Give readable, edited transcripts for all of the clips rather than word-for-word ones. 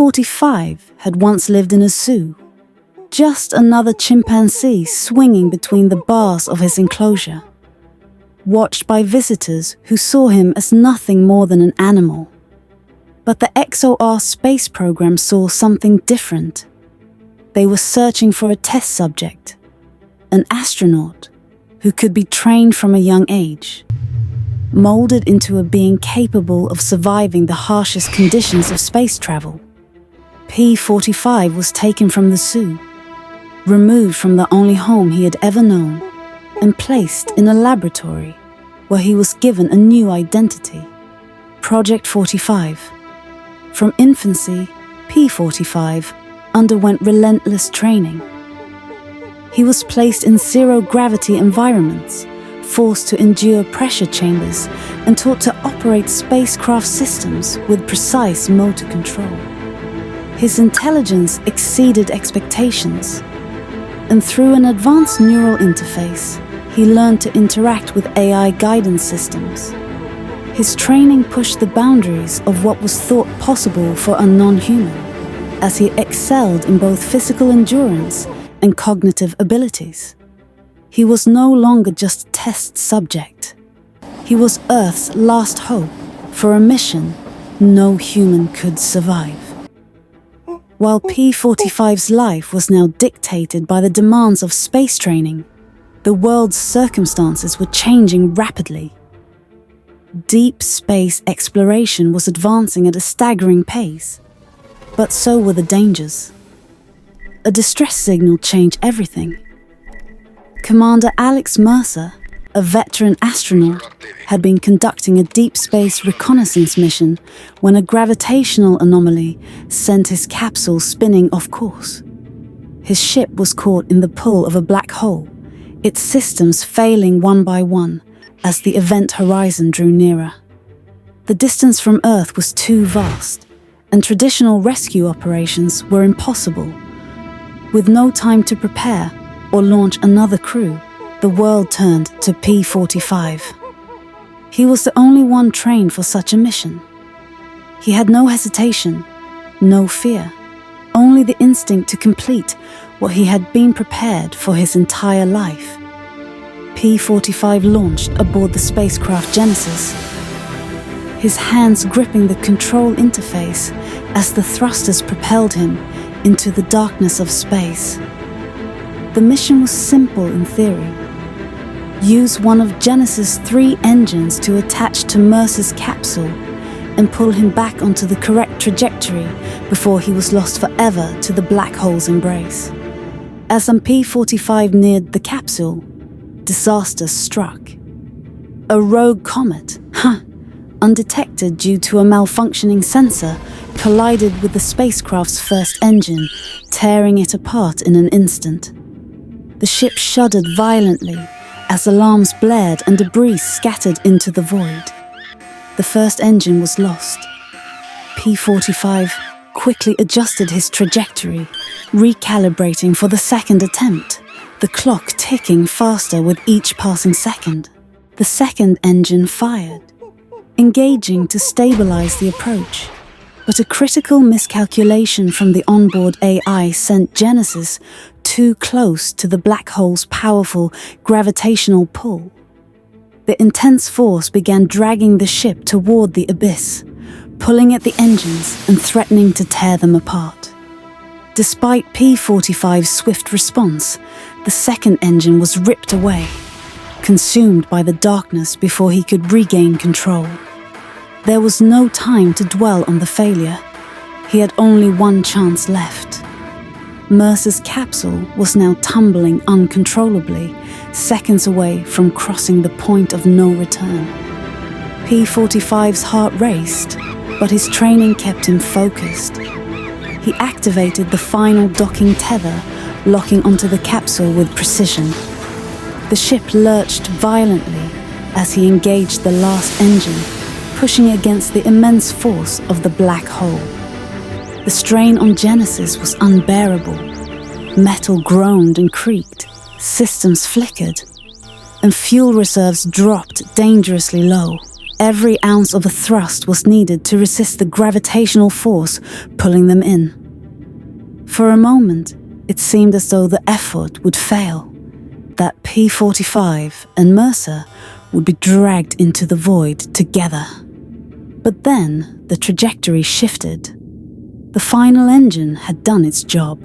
P-45 had once lived in a zoo, just another chimpanzee swinging between the bars of his enclosure, watched by visitors who saw him as nothing more than an animal. But the XOR Space Program saw something different. They were searching for a test subject, an astronaut who could be trained from a young age, molded into a being capable of surviving the harshest conditions of space travel. P-45 was taken from the zoo, removed from the only home he had ever known, and placed in a laboratory where he was given a new identity, Project 45. From infancy, P-45 underwent relentless training. He was placed in zero-gravity environments, forced to endure pressure chambers, and taught to operate spacecraft systems with precise motor control. His intelligence exceeded expectations, and through an advanced neural interface, he learned to interact with AI guidance systems. His training pushed the boundaries of what was thought possible for a non-human, as he excelled in both physical endurance and cognitive abilities. He was no longer just a test subject. He was Earth's last hope for a mission no human could survive. While P-45's life was now dictated by the demands of space training, the world's circumstances were changing rapidly. Deep space exploration was advancing at a staggering pace, but so were the dangers. A distress signal changed everything. Commander Alex Mercer, a veteran astronaut, had been conducting a deep space reconnaissance mission when a gravitational anomaly sent his capsule spinning off course. His ship was caught in the pull of a black hole, its systems failing one by one as the event horizon drew nearer. The distance from Earth was too vast, and traditional rescue operations were impossible. With no time to prepare or launch another crew, the world turned to P-45. He was the only one trained for such a mission. He had no hesitation, no fear, only the instinct to complete what he had been prepared for his entire life. P-45 launched aboard the spacecraft Genesis, his hands gripping the control interface as the thrusters propelled him into the darkness of space. The mission was simple in theory. Use one of Genesis' 3 engines to attach to Mercer's capsule and pull him back onto the correct trajectory before he was lost forever to the black hole's embrace. As P-45 neared the capsule, disaster struck. A rogue comet, undetected due to a malfunctioning sensor, collided with the spacecraft's first engine, tearing it apart in an instant. The ship shuddered violently as alarms blared and debris scattered into the void. The first engine was lost. P-45 quickly adjusted his trajectory, recalibrating for the second attempt, the clock ticking faster with each passing second. The second engine fired, engaging to stabilize the approach. But a critical miscalculation from the onboard AI sent Genesis too close to the black hole's powerful gravitational pull. The intense force began dragging the ship toward the abyss, pulling at the engines and threatening to tear them apart. Despite P-45's swift response, the second engine was ripped away, consumed by the darkness before he could regain control. There was no time to dwell on the failure. He had only one chance left. Mercer's capsule was now tumbling uncontrollably, seconds away from crossing the point of no return. P-45's heart raced, but his training kept him focused. He activated the final docking tether, locking onto the capsule with precision. The ship lurched violently as he engaged the last engine, pushing against the immense force of the black hole. The strain on Genesis was unbearable. Metal groaned and creaked, systems flickered, and fuel reserves dropped dangerously low. every ounce of a thrust was needed to resist the gravitational force pulling them in. For a moment, it seemed as though the effort would fail, that P-45 and Mercer would be dragged into the void together. But then the trajectory shifted. The final engine had done its job.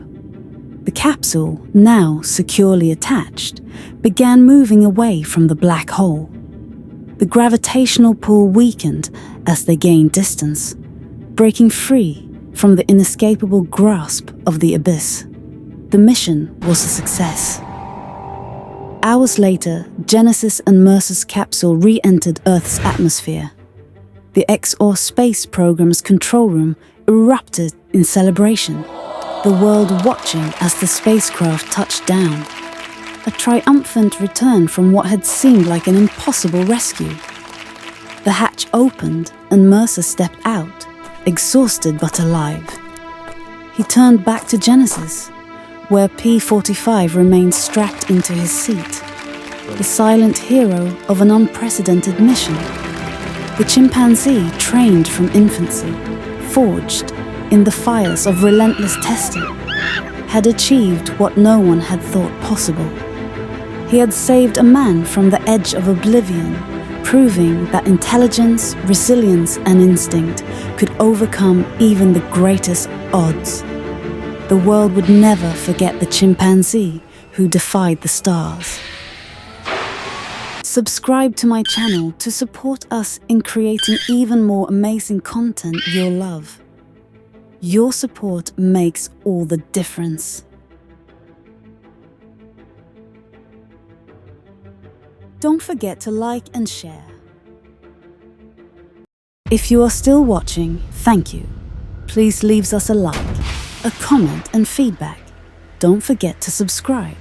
The capsule, now securely attached, began moving away from the black hole. The gravitational pull weakened as they gained distance, breaking free from the inescapable grasp of the abyss. The mission was a success. Hours later, Genesis and Mercer's capsule re-entered Earth's atmosphere. The XOR Space Program's control room erupted in celebration, the world watching as the spacecraft touched down. A triumphant return from what had seemed like an impossible rescue. The hatch opened and Mercer stepped out, exhausted but alive. He turned back to Genesis, where P-45 remained strapped into his seat, the silent hero of an unprecedented mission. The chimpanzee, trained from infancy, forged in the fires of relentless testing, had achieved what no one had thought possible. He had saved a man from the edge of oblivion, proving that intelligence, resilience, and instinct could overcome even the greatest odds. The world would never forget the chimpanzee who defied the stars. Subscribe to my channel to support us in creating even more amazing content you'll love. Your support makes all the difference. Don't forget to like and share. If you are still watching, thank you. Please leave us a like, a comment and feedback. Don't forget to subscribe.